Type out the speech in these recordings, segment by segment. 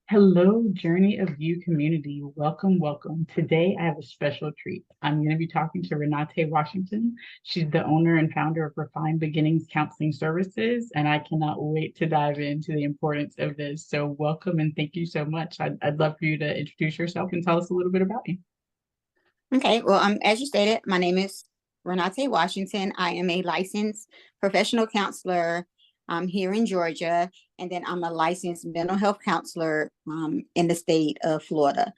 Hello, Journey of You community. Welcome, welcome. Today I have a special treat. I'm going to be talking to Renate Washington. She's the owner and founder of Refined Beginnings Counseling Services, and I cannot wait to dive into the importance of this. So, welcome and thank you so much. I'd love for you to introduce yourself and tell us a little bit about you. Okay, well, as you stated, my name is Renate Washington. I am a licensed professional counselor here in Georgia, and then I'm a licensed mental health counselor in the state of Florida.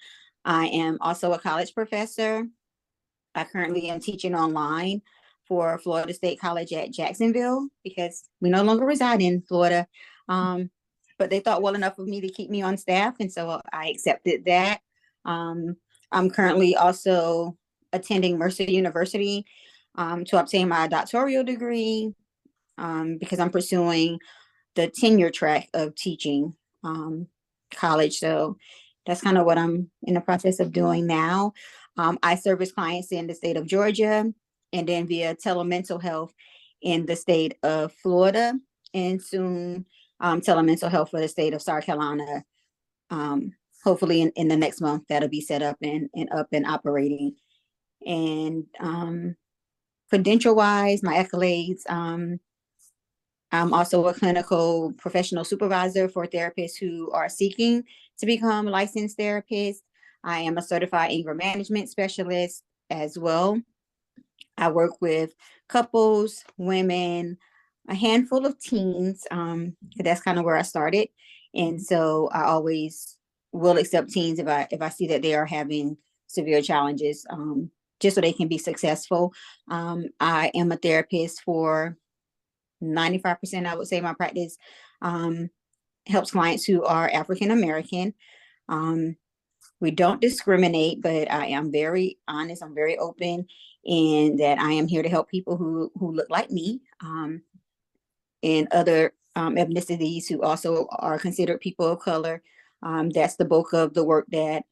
I am also a college professor. I currently am teaching online for Florida State College at Jacksonville because we no longer reside in Florida. But they thought well enough of me to keep me on staff, and so I accepted that. Um, I'm currently also attending Mercer University to obtain my doctoral degree because I'm pursuing the tenure track of teaching college. So that's kind of what I'm in the process of doing now. I service clients in the state of Georgia and then via telemental health in the state of Florida and soon telemental health for the state of South Carolina. Hopefully in the next month that'll be set up and up and operating. And credential wise, my accolades, I'm also a clinical professional supervisor for therapists who are seeking to become licensed therapists. I am a certified anger management specialist as well. I work with couples, women, a handful of teens. That's kind of where I started. And so I always will accept teens if I see that they are having severe challenges, just so they can be successful. I am a therapist for 95%, I would say my practice helps clients who are African American. We don't discriminate, but I am very honest. I'm very open in that I am here to help people who look like me and other ethnicities who also are considered people of color. That's the bulk of the work that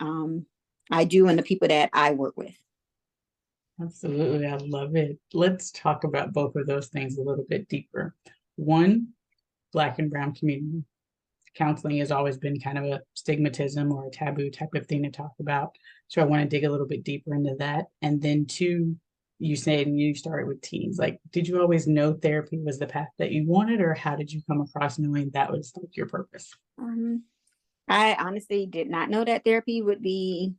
I do and the people that I work with. Absolutely. I love it. Let's talk about both of those things a little bit deeper. One, Black and Brown community. Counseling has always been kind of a stigmatism or a taboo type of thing to talk about. So I want to dig a little bit deeper into that. And then two, you said you started with teens. Like, did you always know therapy was the path that you wanted, or how did you come across knowing that was like your purpose? I honestly did not know that therapy would be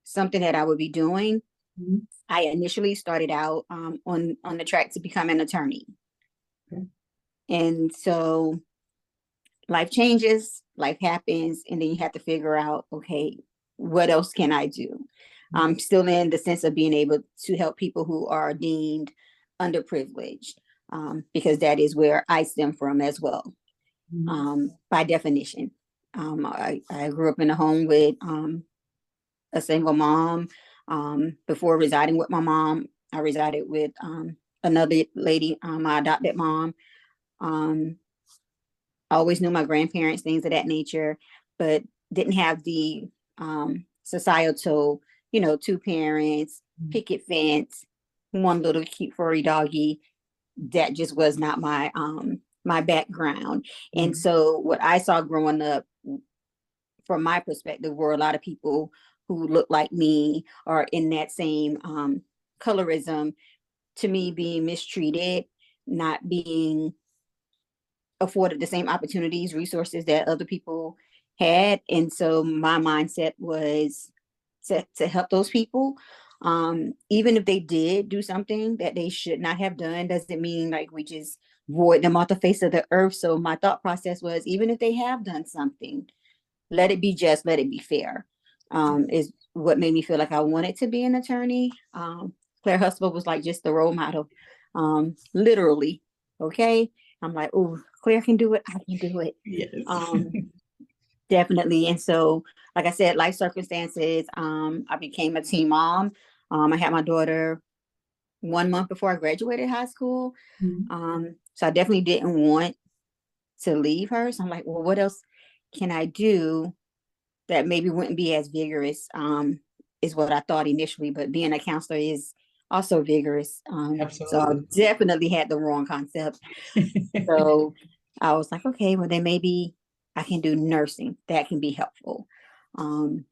something that I would be doing. Mhm. I initially started out on the track to become an attorney. Okay. And so life changes, life happens, and then you have to figure out, okay, what else can I do? I'm still in the sense of being able to help people who are deemed underprivileged, because that is where I stem from as well, by definition. I grew up in a home with a single mom. Before residing with my mom, I resided with another lady, my adopted mom. I always knew my grandparents, things of that nature, but didn't have the societal, two parents, picket fence, one little cute furry doggy. That just was not my background. And so what I saw growing up from my perspective were a lot of people who look like me or in that same colorism, to me being mistreated, not being afforded the same opportunities, resources that other people had. And so my mindset was to help those people. Even if they did do something that they should not have done, doesn't mean like we just void them off the face of the earth. So my thought process was, even if they have done something, let it be just, let it be fair, is what made me feel like I wanted to be an attorney. Claire Huxtable was like just the role model, literally. Okay. I'm like, oh, Claire can do it. I can do it. Yes. Definitely. And so, like I said, life circumstances, I became a teen mom. I had my daughter 1 month before I graduated high school. So I definitely didn't want to leave her. So I'm like, well, what else can I do that maybe wouldn't be as vigorous, is what I thought initially, but being a counselor is also vigorous. So I Absolutely. definitely had the wrong concept. So I was like, okay, well then maybe I can do nursing. That can be helpful. Um,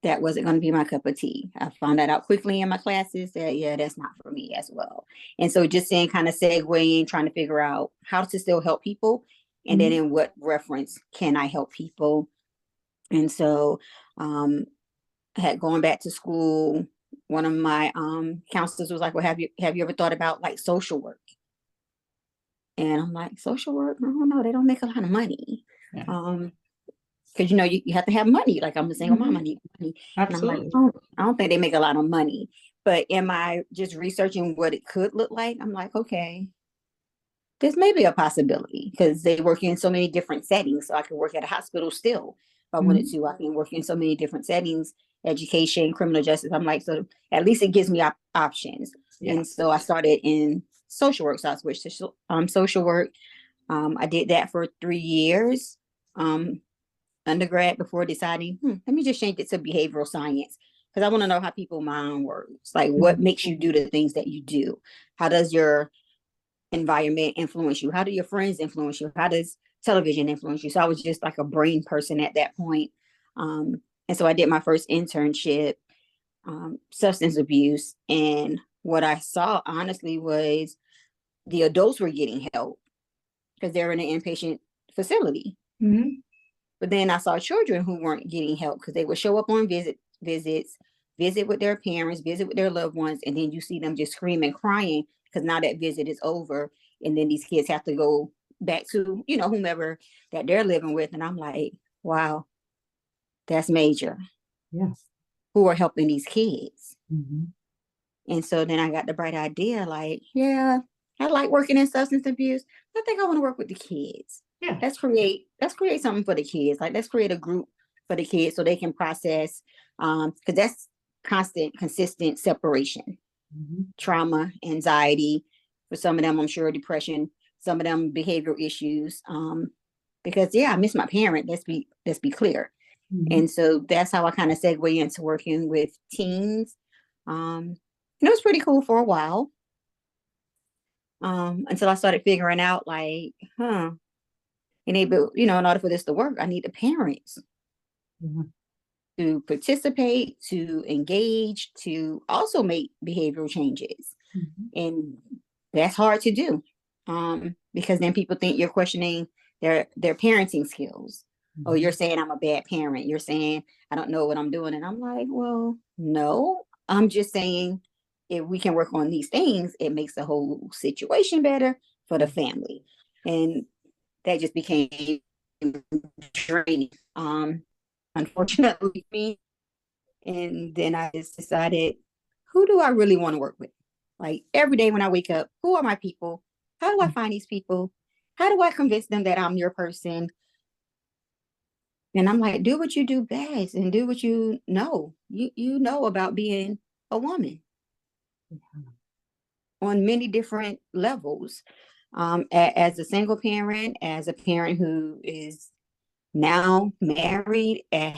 that wasn't going to be my cup of tea. I found that out quickly in my classes that, yeah, that's not for me as well. And so just saying, kind of segueing, trying to figure out how to still help people. And then Mhm. in what reference can I help people? And so I had gone back to school. One of my counselors was like, well, have you ever thought about like social work? And I'm like, social work? I don't know. They don't make a lot of money. Yeah. Because you have to have money. Like I'm a single mom, I Mhm. need money. And I'm like, Absolutely. oh, I don't think they make a lot of money. But am I just researching what it could look like? I'm like, okay, this may be a possibility because they work in so many different settings. So I can work at a hospital still if I wanted Mhm. to. I can work in so many different settings, education, criminal justice. I'm like, so at least it gives me options. Yeah. And so I started in social work. So I switched to social work. I did that for 3 years. Undergrad before deciding, let me just change it to behavioral science because I want to know how people mind works. Like what Mhm. makes you do the things that you do? How does your environment influence you? How do your friends influence you? How does television influence you? So I was just like a brain person at that point. And so I did my first internship, substance abuse. And what I saw honestly was the adults were getting help because they're in an inpatient facility. Mhm. But then I saw children who weren't getting help because they would show up on visits, visit with their parents, visit with their loved ones, and then you see them just screaming, crying because now that visit is over, and then these kids have to go back to whomever that they're living with, and I'm like, wow, that's major. Yes. Who are helping these kids? Mhm. And so then I got the bright idea, like, yeah, I like working in substance abuse. I think I want to work with the kids. Yeah. Let's create something for the kids. Like let's create a group for the kids so they can process because that's consistent separation, Mhm. trauma, anxiety. For some of them, I'm sure depression, some of them behavioral issues. Because yeah, I miss my parent. Let's be clear. Mhm. And so that's how I kind of segue into working with teens. And it was pretty cool for a while, until I started figuring out like, in order for this to work, I need the parents Yeah. to participate, to engage, to also make behavioral changes. Mhm. And that's hard to do, because then people think you're questioning their parenting skills. Oh, you're Mhm. saying I'm a bad parent. You're saying I don't know what I'm doing. And I'm like, well, no, I'm just saying if we can work on these things, it makes the whole situation better for the family. And that just became draining. Unfortunately, me. And then I just decided, who do I really want to work with? Like every day when I wake up, who are my people? How do I find these people? How do I convince them that I'm your person? And I'm like, do what you do best and do what you know about being a woman on many different levels. As a single parent, as a parent who is now married, as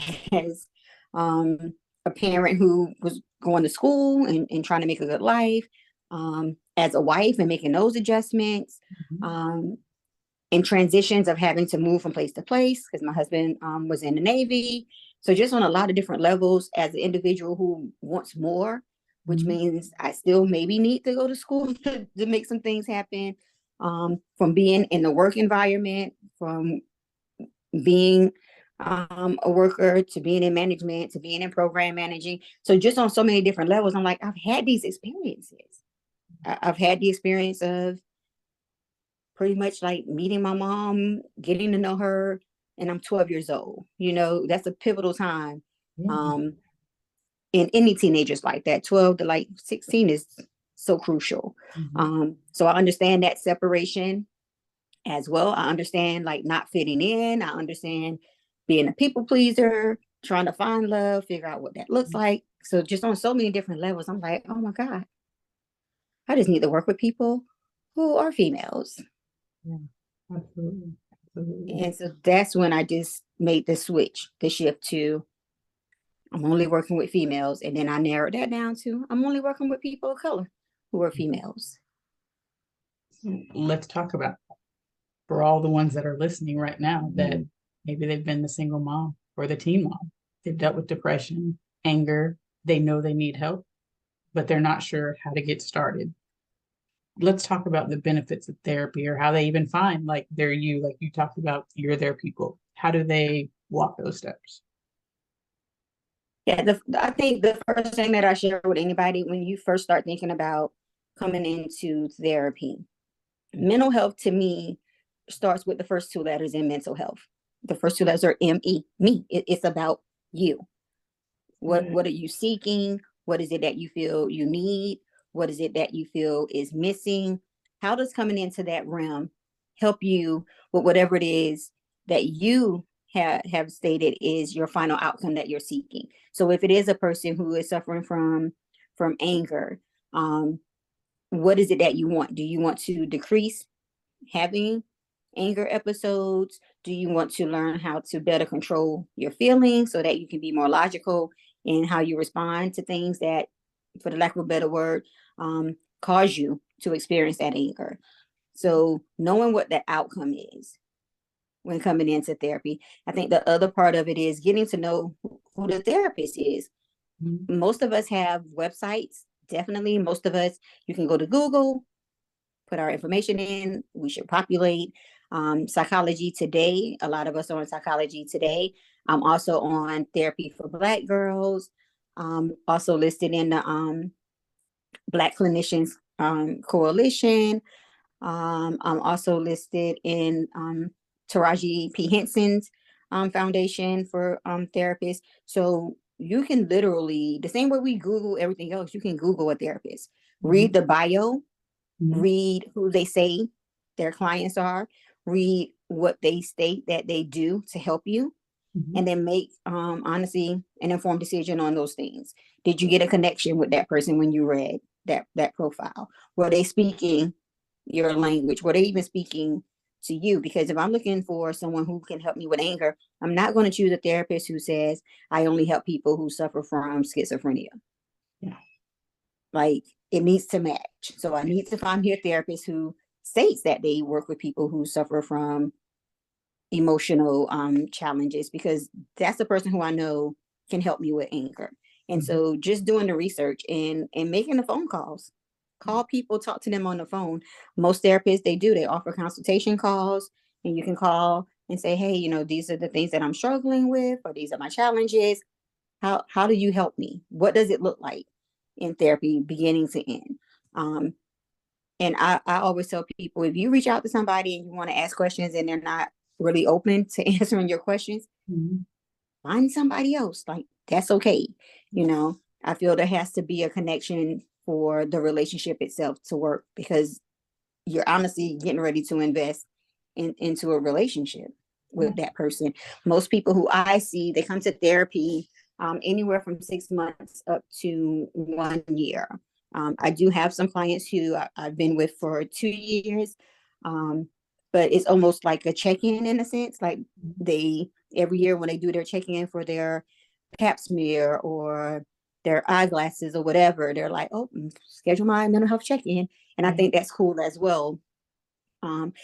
a parent who was going to school and trying to make a good life, as a wife and making those adjustments, Mhm. um, in transitions of having to move from place to place because my husband was in the Navy. So just on a lot of different levels as an individual who wants more, which Mhm. means I still maybe need to go to school to make some things happen. From being in the work environment, from being a worker to being in management to being in program managing. So just on so many different levels, I'm like, I've had these experiences. I've had the experience of pretty much like meeting my mom, getting to know her, and I'm 12 years old. That's a pivotal time Yeah. um, in any teenager's life. That 12 to like 16 is so crucial. Mhm. So I understand that separation as well. I understand like not fitting in. I understand being a people pleaser, trying to find love, figure out what that looks like. So just on so many different levels, I'm like, oh my God, I just need to work with people who are females. Yeah. Absolutely. Absolutely. And so that's when I just made the switch, the shift to I'm only working with females. And then I narrowed that down to I'm only working with people of color who are females. So let's talk about that. for all the ones that are listening right now that maybe they've been the single mom or the teen mom. They've dealt with depression, anger. They know they need help, but they're not sure how to get started. Let's talk about the benefits of therapy or how they even find like they're you, like you talked about, you're their people. How do they walk those steps? Yeah, I think the first thing that I share with anybody when you first start thinking about coming into therapy, mental health to me starts with the first two letters in mental health. The first two letters are M-E, me. It's about you. What are you seeking? What is it that you feel you need? What is it that you feel is missing? How does coming into that realm help you with whatever it is that you have stated is your final outcome that you're seeking? So if it is a person who is suffering from anger, what is it that you want? Do you want to decrease having anger episodes? Do you want to learn how to better control your feelings so that you can be more logical in how you respond to things that, for the lack of a better word, cause you to experience that anger? So knowing what the outcome is when coming into therapy. I think the other part of it is getting to know who the therapist is. Mm-hmm. Most of us have websites. Definitely, most of us, you can go to Google, put our information in. We should populate Psychology Today. A lot of us are on Psychology Today. I'm also on Therapy for Black Girls. Also listed in the Black Clinicians Coalition. I'm also listed in Taraji P. Henson's foundation for therapists. So you can literally, the same way we Google everything else, you can Google a therapist, read the bio, read who they say their clients are, read what they state that they do to help you, and then make honestly an informed decision on those things. Did you get a connection with that person when you read that profile? Were they speaking your language? Were they even speaking to you? Because if I'm looking for someone who can help me with anger, I'm not going to choose a therapist who says I only help people who suffer from schizophrenia. Yeah. Like, it needs to match. So I need to find me a therapist who states that they work with people who suffer from emotional challenges, because that's the person who I know can help me with anger. And so just doing the research and making the phone calls, call people, talk to them on the phone. Most therapists, they offer consultation calls, and you can call and say, hey, these are the things that I'm struggling with, or these are my challenges. How do you help me? What does it look like in therapy beginning to end? And I always tell people, if you reach out to somebody and you want to ask questions and they're not really open to answering your questions, find somebody else. Like, that's okay. I feel there has to be a connection for the relationship itself to work, because you're honestly getting ready to invest into a relationship with that person. Most people who I see, they come to therapy anywhere from 6 months up to 1 year. I do have some clients who I've been with for 2 years, but it's almost like a check-in in a sense. Like, every year when they do their check-in for their pap smear or their eyeglasses or whatever, they're like, oh, schedule my mental health check-in. And I think that's cool as well.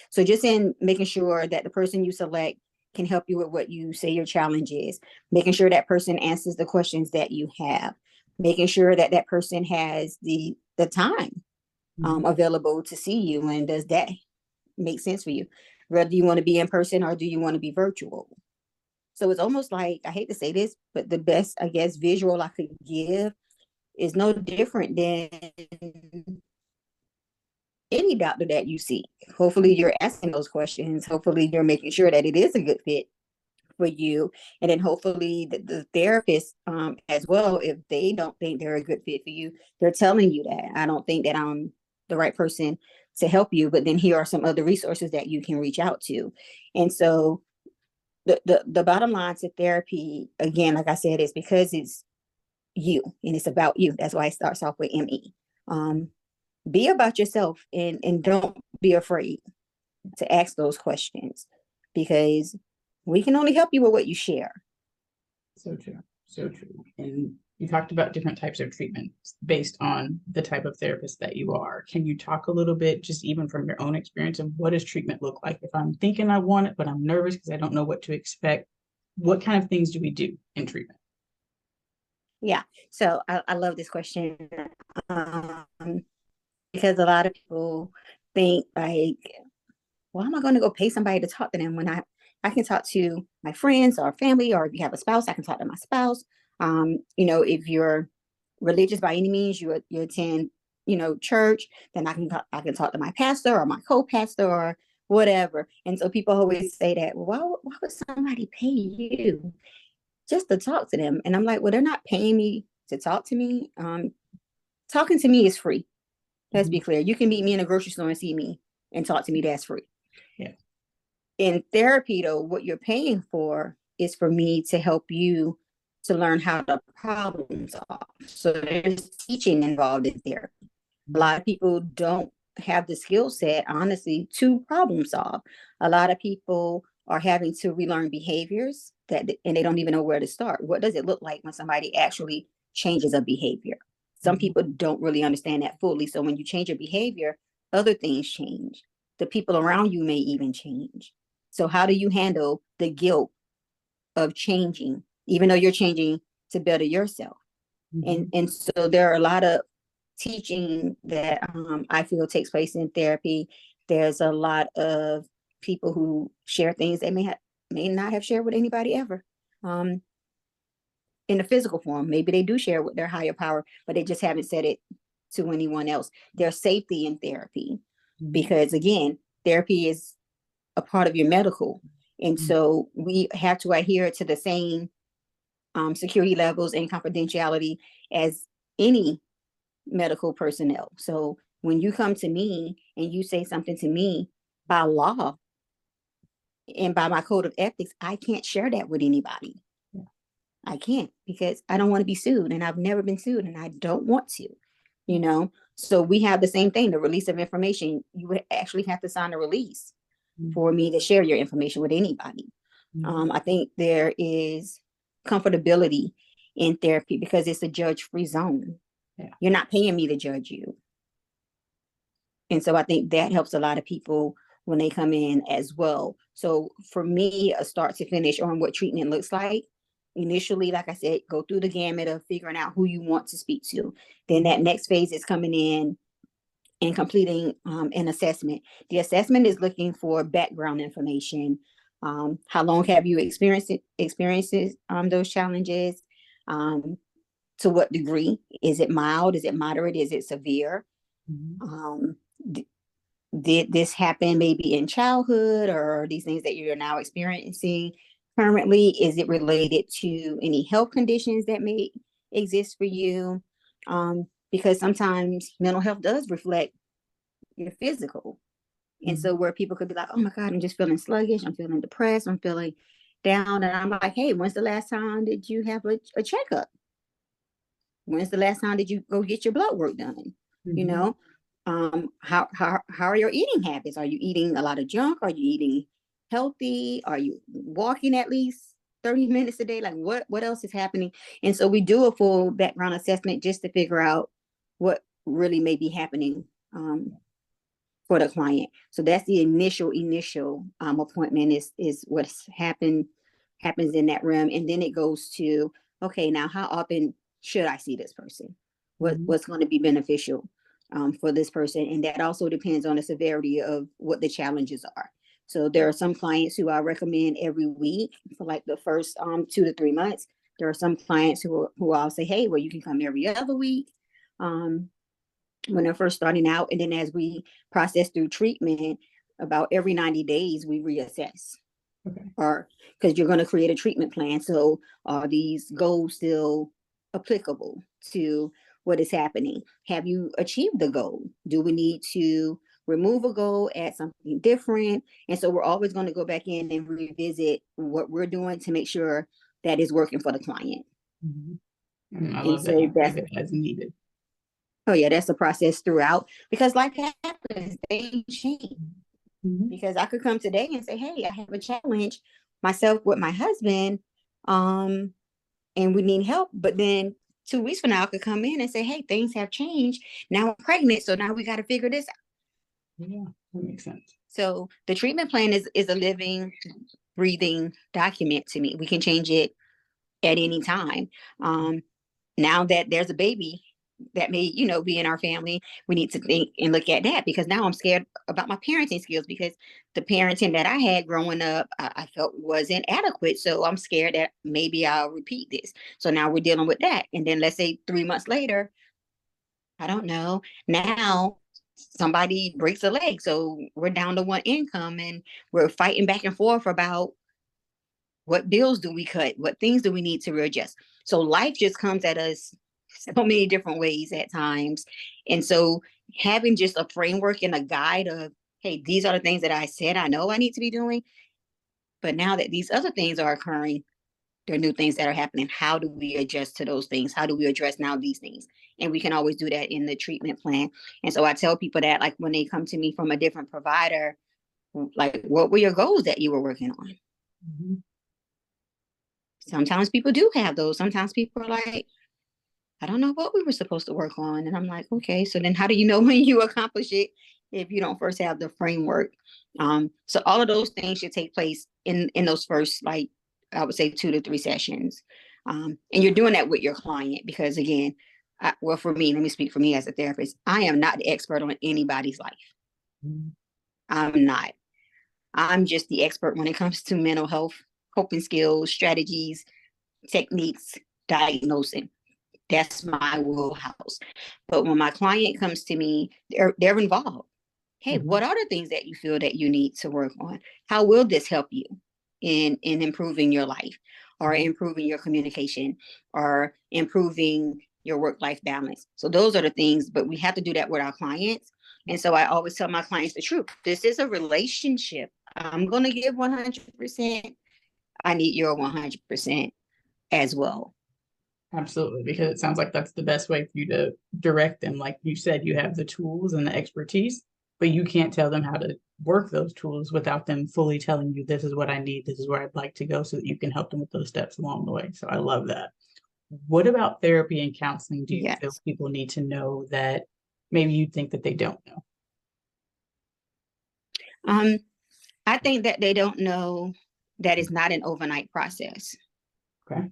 So just in making sure that the person you select can help you with what you say your challenge is, making sure that person answers the questions that you have, making sure that that person has the time available to see you. And does that make sense for you? Whether you want to be in person or do you want to be virtual? So it's almost like, I hate to say this, but the best, I guess, visual I could give is no different than any doctor that you see. Hopefully you're asking those questions. Hopefully you're making sure that it is a good fit for you. And then hopefully the therapist as well, if they don't think they're a good fit for you, they're telling you that I don't think that I'm the right person to help you, but then here are some other resources that you can reach out to. And so the bottom line to therapy, again, like I said, is because it's you and it's about you. That's why it starts off with ME. Be about yourself, and don't be afraid to ask those questions, because we can only help you with what you share. So true. So true. And You talked about different types of treatments based on the type of therapist that you are. Can you talk a little bit, just even from your own experience, of what does treatment look like? If I'm thinking I want it, but I'm nervous because I don't know what to expect, what kind of things do we do in treatment? Yeah. So I love this question. Um, because a lot of people think like, why am I going to go pay somebody to talk to them when I can talk to my friends or family, or if you have a spouse, I can talk to my spouse. If you're religious by any means, you attend, church, then I can talk to my pastor or my co-pastor or whatever. And so people always say that, well, why would somebody pay you just to talk to them? And I'm like, well, they're not paying me to talk to me. Talking to me is free. Let's be Mhm. clear. You can meet me in a grocery store and see me and talk to me. That's free. Yeah. In therapy, though, what you're paying for is for me to help you to learn how to problem solve. So there's teaching involved in therapy. A lot of people don't have the skill set, honestly, to problem solve. A lot of people are having to relearn behaviors and they don't even know where to start. What does it look like when somebody actually changes a behavior? Some Mhm. people don't really understand that fully. So when you change your behavior, other things change. The people around you may even change. So how do you handle the guilt of changing, even though you're changing to better yourself? And Mhm. and so there are a lot of teaching that I feel takes place in therapy. There's a lot of people who share things they may not have shared with anybody ever. Um, in the physical form, maybe they do share with their higher power, but they just haven't said it to anyone else. There's safety in therapy Mhm. because again, therapy is a part of your medical, and Mhm. so we have to adhere to the same security levels and confidentiality as any medical personnel. So when you come to me and you say something to me, by law and by my code of ethics, I can't share that with anybody. Yeah. I can't because I don't want to be sued, and I've never been sued and I don't want to, you know. So we have the same thing, the release of information. You would actually have to sign a release for Mhm. me to share your information with anybody. Mhm. I think there is comfortability in therapy because it's a judge-free zone. Yeah. You're not paying me to judge you. And so I think that helps a lot of people when they come in as well. So for me, a start to finish on what treatment looks like, initially, like I said, go through the gamut of figuring out who you want to speak to. Then Mhm. that next phase is coming in and completing an assessment. The assessment is looking for background information. How long have you experiences those challenges? Um, to what degree? Is it mild? Is it moderate? Is it severe? Mhm. Um, did this happen maybe in childhood, or these things that you're now experiencing currently? Is it related to any health conditions that may exist for you? Because sometimes mental health does reflect your physical. And so Mhm. where people could be like, oh my God, I'm just feeling sluggish, I'm feeling depressed, I'm feeling down. And I'm like, hey, when's the last time did you have a checkup? When's the last time did you go get your blood work done? You Mhm. know, how are your eating habits? Are you eating a lot of junk? Are you eating healthy? Are you walking at least 30 minutes a day? Like what else is happening? And so we do a full background assessment just to figure out what really may be happening for the client. So that's the initial appointment is what's happens in that realm, and then it goes to okay, now how often should I see this person? Mhm. What's going to be beneficial for this person, and that also depends on the severity of what the challenges are. So there are some clients who I recommend every week for like the first 2 to 3 months. There are some clients who I'll say, hey, well, you can come every other week. Um, when they're first starting out. And then as we process through treatment, about every 90 days, we reassess Okay. or because you're going to create a treatment plan. So are these goals still applicable to what is happening? Have you achieved the goal? Do we need to remove a goal, add something different? And so we're always going to go back in and revisit what we're doing to make sure that is working for the client. Mhm. And I And love that so you that's pivot as needed. oh yeah, that's a process throughout because life happens, things change. Mhm. Because I could come today and say, hey, I have a challenge myself with my husband, and we need help. But then 2 weeks from now, I could come in and say, hey, things have changed. Now I'm pregnant. So now we got to figure this out. Yeah, that makes sense. So the treatment plan is a living, breathing document to me. We can change it at any time. Now that there's a baby that may, be in our family, we need to think and look at that, because now I'm scared about my parenting skills, because the parenting that I had growing up, I felt wasn't adequate. So I'm scared that maybe I'll repeat this. So now we're dealing with that. And then let's say 3 months later, I don't know, now somebody breaks a leg. So we're down to one income and we're fighting back and forth about what bills do we cut? What things do we need to readjust? So life just comes at us so many different ways at times. And so having just a framework and a guide of, hey, these are the things that I said I know I need to be doing. But now that these other things are occurring, there are new things that are happening. How do we adjust to those things? How do we address now these things? And we can always do that in the treatment plan. And so I tell people that, like, when they come to me from a different provider, like, what were your goals that you were working on? Mm-hmm. Sometimes people do have those. Sometimes people are like, I don't know what we were supposed to work on. And I'm like, okay, so then how do you know when you accomplish it if you don't first have the framework? So all of those things should take place in those first, like, I would say 2 to 3 sessions. And you're doing that with your client, because again, well, for me, let me speak for me as a therapist. I am not the expert on anybody's life. Mm-hmm. I'm not. I'm just the expert when it comes to mental health, coping skills, strategies, techniques, diagnosing. That's my wheelhouse. But when my client comes to me, they're involved. Hey, Mm-hmm. what are the things that you feel that you need to work on? How will this help you in improving your life, or improving your communication, or improving your work-life balance? So those are the things, but we have to do that with our clients. And so I always tell my clients the truth. This is a relationship. I'm going to give 100%. I need your 100% as well. Absolutely, because it sounds like that's the best way for you to direct them. Like you said, you have the tools and the expertise, but you can't tell them how to work those tools without them fully telling you, this is what I need, this is where I'd like to go, so that you can help them with those steps along the way. So I love that. What about therapy and counseling do you feel Yes. people need to know that maybe you think that they don't know? Um, I think that they don't know that it's not an overnight process. Okay.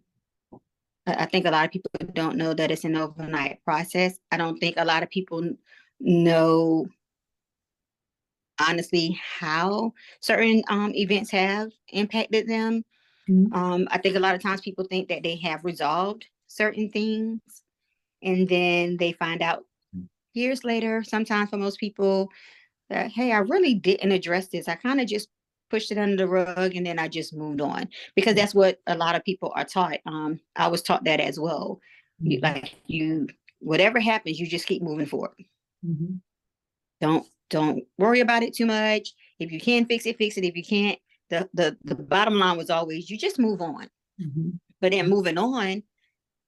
I think a lot of people don't know that it's an overnight process. I don't think a lot of people know, honestly, how certain events have impacted them. Mhm. I think a lot of times people think that they have resolved certain things, and then they find out years later, sometimes for most people, that, hey, I really didn't address this. I kind of just pushed it under the rug and then I just moved on, because Yeah. that's what a lot of people are taught. I was taught that as well. Mhm. Whatever happens, you just keep moving forward. Mhm. Don't worry about it too much. If you can fix it, fix it. If you can't, the bottom line was always, you just move on. Mhm. But then moving on,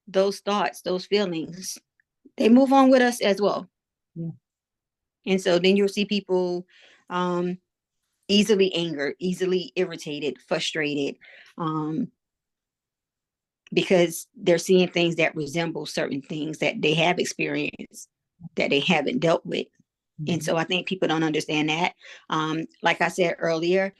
those thoughts, those feelings, they move on with us as well. Yeah. And so then you'll see people um, easily angered, easily irritated, frustrated, um, because they're seeing things that resemble certain things that they have experienced that they haven't dealt with. And Mhm. so I think people don't understand that. Like I said earlier,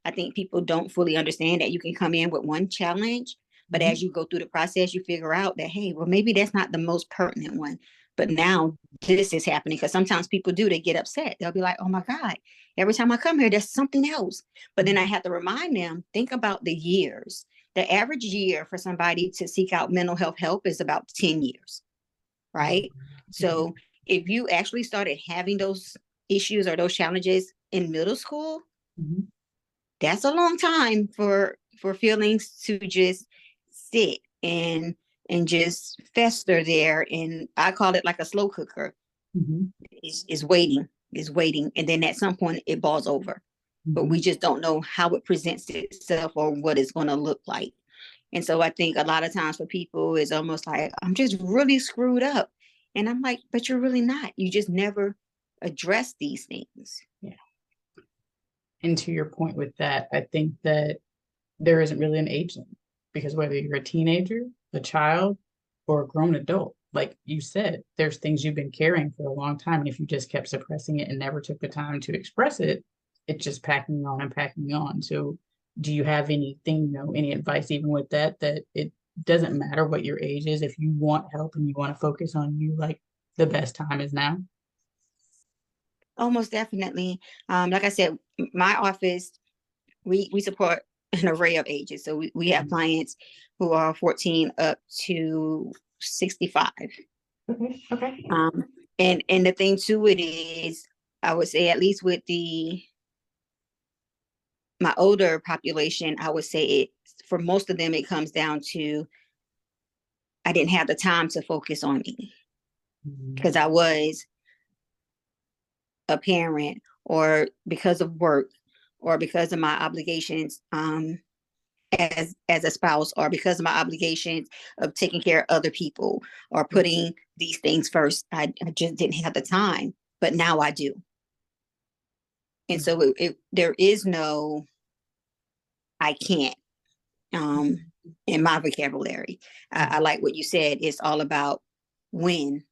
I think people don't fully understand that you can come in with one challenge, but Mhm. as you go through the process, you figure out that, hey, well, maybe that's not the most pertinent one. But now this is happening, because sometimes people do, they get upset. They'll be like, oh my God, every time I come here, there's something else. But then I have to remind them, think about the years. The average year for somebody to seek out mental health help is about 10 years, right? So if you actually started having those issues or those challenges in middle school, Mhm. that's a long time for feelings to just sit and just fester there. And I call it like a slow cooker. Mhm. Is waiting, is waiting, and then at some point it balls over. But we Mhm. just don't know how it presents itself or what it's going to look like. And so I think a lot of times for people is almost like, I'm just really screwed up. And I'm like, but you're really not. You just never address these things. Yeah. And to your point with that, I think that there isn't really an age limit, because whether you're a teenager, a child, or a grown adult. Like you said, there's things you've been carrying for a long time. And if you just kept suppressing it and never took the time to express it, it's just packing on and packing on. So do you have anything, any advice even with that, that it doesn't matter what your age is, if you want help and you want to focus on you, like the best time is now? Almost definitely. Like I said, my office, we support an array of ages. So we have clients who are 14 up to 65. Okay. Okay. And the thing to it is, I would say at least with my older population, I would say it for most of them, it comes down to I didn't have the time to focus on me because I was a parent, or because of work, or because of my obligations as a spouse, or because of my obligations of taking care of other people, or putting these things first. I just didn't have the time, but now I do. And so there is no I can't in my vocabulary. I like what you said. It's all about when.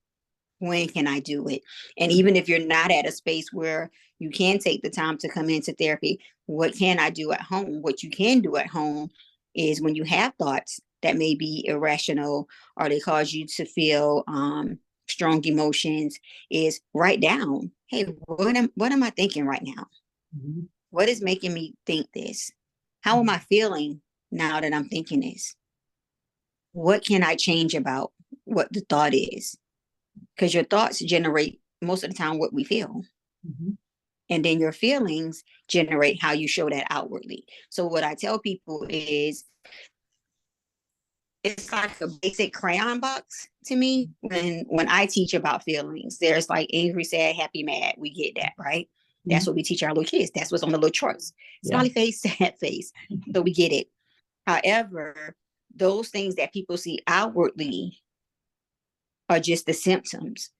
When can I do it? And even if you're not at a space where you can take the time to come into therapy, what can I do at home? What you can do at home is when you have thoughts that may be irrational or they cause you to feel strong emotions, is write down, hey, what am I thinking right now? Mm-hmm. What is making me think this? How am I feeling now that I'm thinking this? What can I change about what the thought is? Because your thoughts generate most of the time what we feel. Mm-hmm. And then your feelings generate how you show that outwardly. So what I tell people is it's like a basic crayon box to me when I teach about feelings. There's like angry, sad, happy, mad. We get that, right? Mm-hmm. That's what we teach our little kids. That's what's on the little charts. Smiley face, sad face. So we get it. However, those things that people see outwardly are just the symptoms.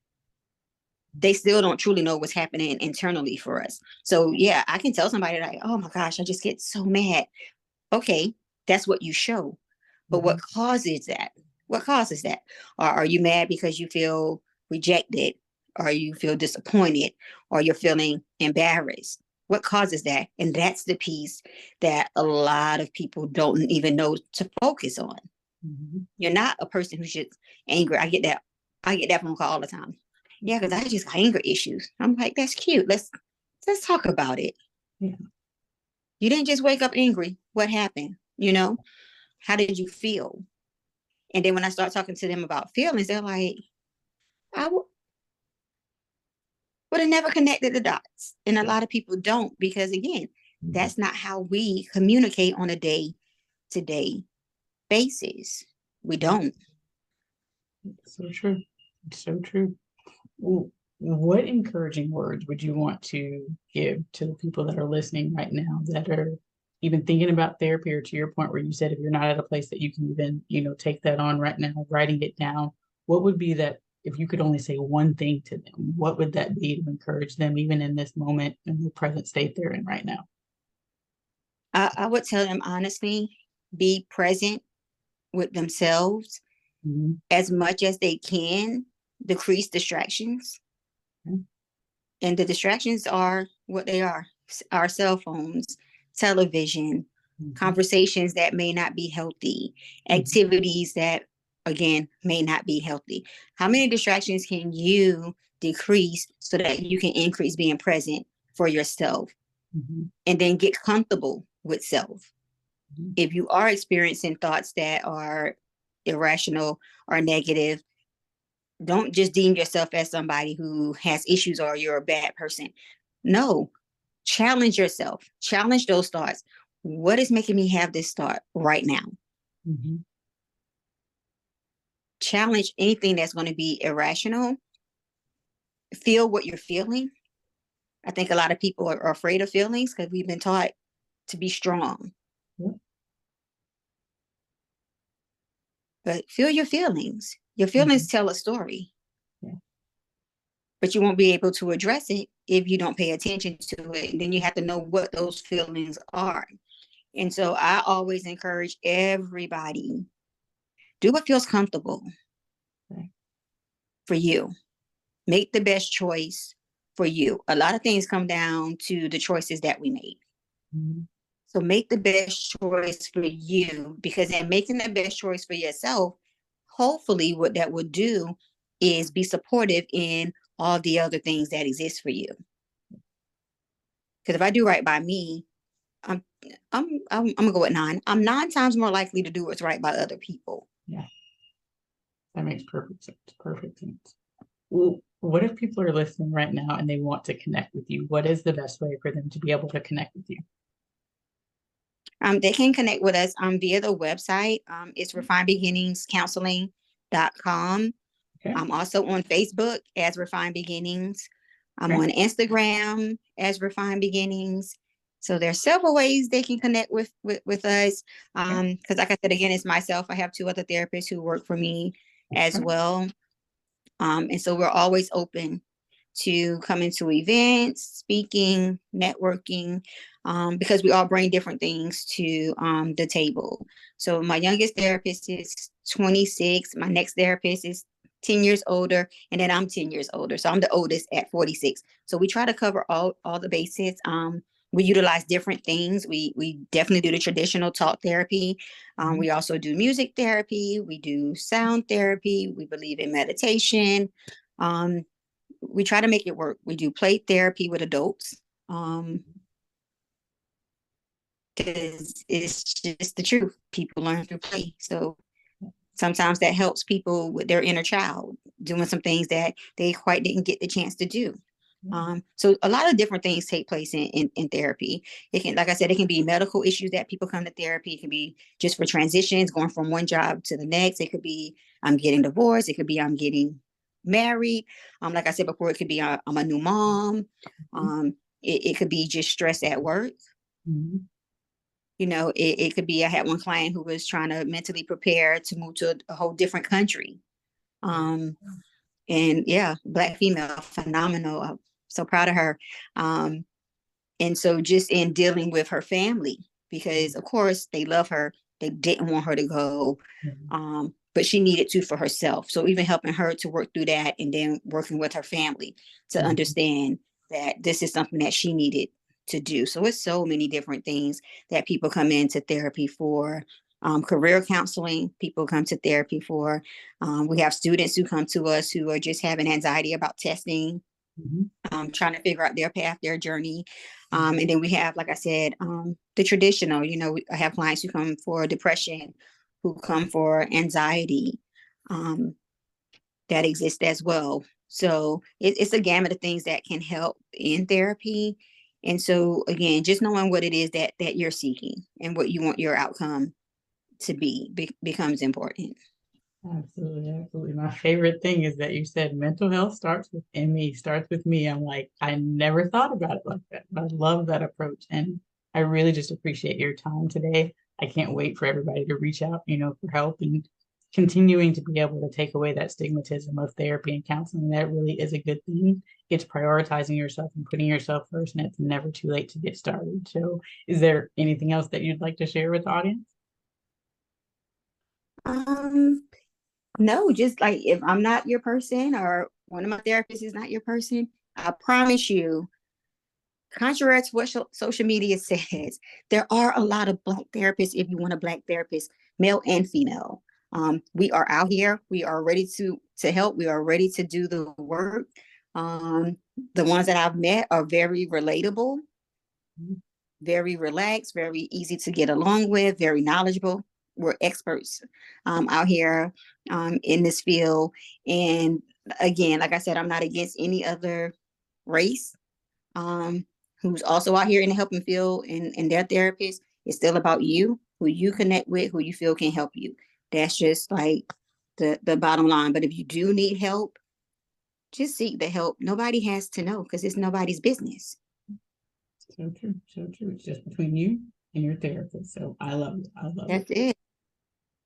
They still don't truly know what's happening internally for us. So yeah, I can tell somebody like, oh my gosh, I just get so mad. Okay, that's what you show. But what causes that? What causes that? Or are you mad because you feel rejected? Or you feel disappointed? Or you're feeling embarrassed? What causes that? And that's the piece that a lot of people don't even know to focus on. Mm-hmm. You're not a person who's just angry. I get that phone call all the time. Yeah, because I just got anger issues. I'm like, that's cute. Let's talk about it. Yeah. You didn't just wake up angry. What happened? How did you feel? And then when I start talking to them about feelings, they're like, I would have never connected the dots. And a lot of people don't, because again, that's not how we communicate on a day-to-day basis. We don't. So true. So true. What encouraging words would you want to give to the people that are listening right now that are even thinking about therapy, or to your point where you said if you're not at a place that you can even, take that on right now, writing it down, what would be that, if you could only say one thing to them, what would that be to encourage them even in this moment, in the present state they're in right now? I would tell them honestly, be present with themselves as much as they can, decrease distractions. And the distractions are what they are: our cell phones, television, conversations that may not be healthy, activities that, again, may not be healthy. How many distractions can you decrease so that you can increase being present for yourself? And then get comfortable with self. If you are experiencing thoughts that are irrational or negative, don't just deem yourself as somebody who has issues or you're a bad person. No, challenge yourself. Challenge those thoughts. What is making me have this thought right now? Challenge anything that's going to be irrational. Feel what you're feeling. I think a lot of people are afraid of feelings because we've been taught to be strong. But feel your feelings. Your feelings tell a story. But you won't be able to address it if you don't pay attention to it. And then you have to know what those feelings are. And so I always encourage everybody, do what feels comfortable. for you. Make the best choice for you. A lot of things come down to the choices that we make. Mm-hmm. So make the best choice for you, because in making the best choice for yourself, hopefully what that will do is be supportive in all the other things that exist for you. Because if I do right by me, I'm I'm gonna go with 9. I'm 9 times more likely to do what's right by other people. Yeah, that makes perfect sense. Perfect sense. Well, what if people are listening right now and they want to connect with you? What is the best way for them to be able to connect with you? They can connect with us via the website. It's refinedbeginningscounseling.com. Okay. I'm also on Facebook as Refined Beginnings. I'm Okay. on Instagram as Refined Beginnings. So there's several ways they can connect with us. Okay. Because like I said, again, it's myself. I have 2 other therapists who work for me as Okay. well. And so we're always open to coming to events, speaking, networking, because we all bring different things to the table. So my youngest therapist is 26. My next therapist is 10 years older, and then I'm 10 years older. So I'm the oldest at 46. So we try to cover all the bases. We utilize different things. We definitely do the traditional talk therapy. We also do music therapy. We do sound therapy. We believe in meditation. We try to make it work. We do play therapy with adults. Because it's just the truth. People learn through play. So sometimes that helps people with their inner child doing some things that they quite didn't get the chance to do. So a lot of different things take place in therapy. It can, like I said, it can be medical issues that people come to therapy. It can be just for transitions, going from one job to the next. It could be I'm getting divorced. It could be I'm getting married. Like I said before, it could be I'm a new mom. It could be just stress at work. Mm-hmm. It could be I had one client who was trying to mentally prepare to move to a whole different country. And yeah, Black female, phenomenal. I'm so proud of her. And so just in dealing with her family, because of course they love her, they didn't want her to go, but she needed to for herself. So even helping her to work through that, and then working with her family to understand that this is something that she needed to do. So it's so many different things that people come into therapy for. Career counseling, people come to therapy for. We have students who come to us who are just having anxiety about testing, trying to figure out their path, their journey. And then we have, like I said, the traditional, I have clients who come for depression, who come for anxiety, that exist as well. So it's a gamut of things that can help in therapy. And so again, just knowing what it is that you're seeking and what you want your outcome to becomes important. Absolutely, absolutely. My favorite thing is that you said mental health starts with me, starts with me. I'm like, I never thought about it like that, but I love that approach. And I really just appreciate your time today. I can't wait for everybody to reach out, for help and continuing to be able to take away that stigmatism of therapy and counseling. That really is a good thing. It's prioritizing yourself and putting yourself first, and it's never too late to get started. So, is there anything else that you'd like to share with the audience? Um, No, just like if I'm not your person or one of my therapists is not your person, I promise you, contrary to what social media says, there are a lot of Black therapists if you want a Black therapist, male and female. We are out here. We are ready to help. We are ready to do the work. The ones that I've met are very relatable, very relaxed, very easy to get along with, very knowledgeable. We're experts out here in this field. And again, like I said, I'm not against any other race who's also out here in the helping field and their therapist. It's still about you, who you connect with, who you feel can help you. That's just like the bottom line. But if you do need help, just seek the help. Nobody has to know because it's nobody's business. So true, so true. It's just between you and your therapist. So I love it. I love it. That's it.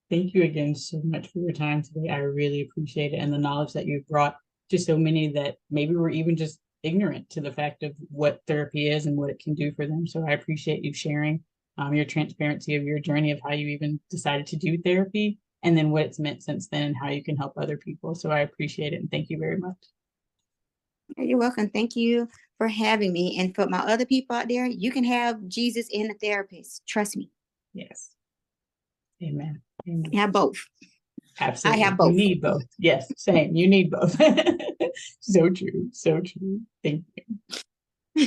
Thank you again so much for your time today. I really appreciate it, and the knowledge that you've brought to so many that maybe were even just ignorant to the fact of what therapy is and what it can do for them. So I appreciate you sharing your transparency of your journey of how you even decided to do therapy. and then what it's meant since then and how you can help other people. So I appreciate it and thank you very much. You're welcome. Thank you for having me. And for my other people out there, you can have Jesus and a therapist. Trust me. Yes. Amen. Amen. You have both. Absolutely. I have You both. need both. Yes, same. You need both. So true. So true. Thank you.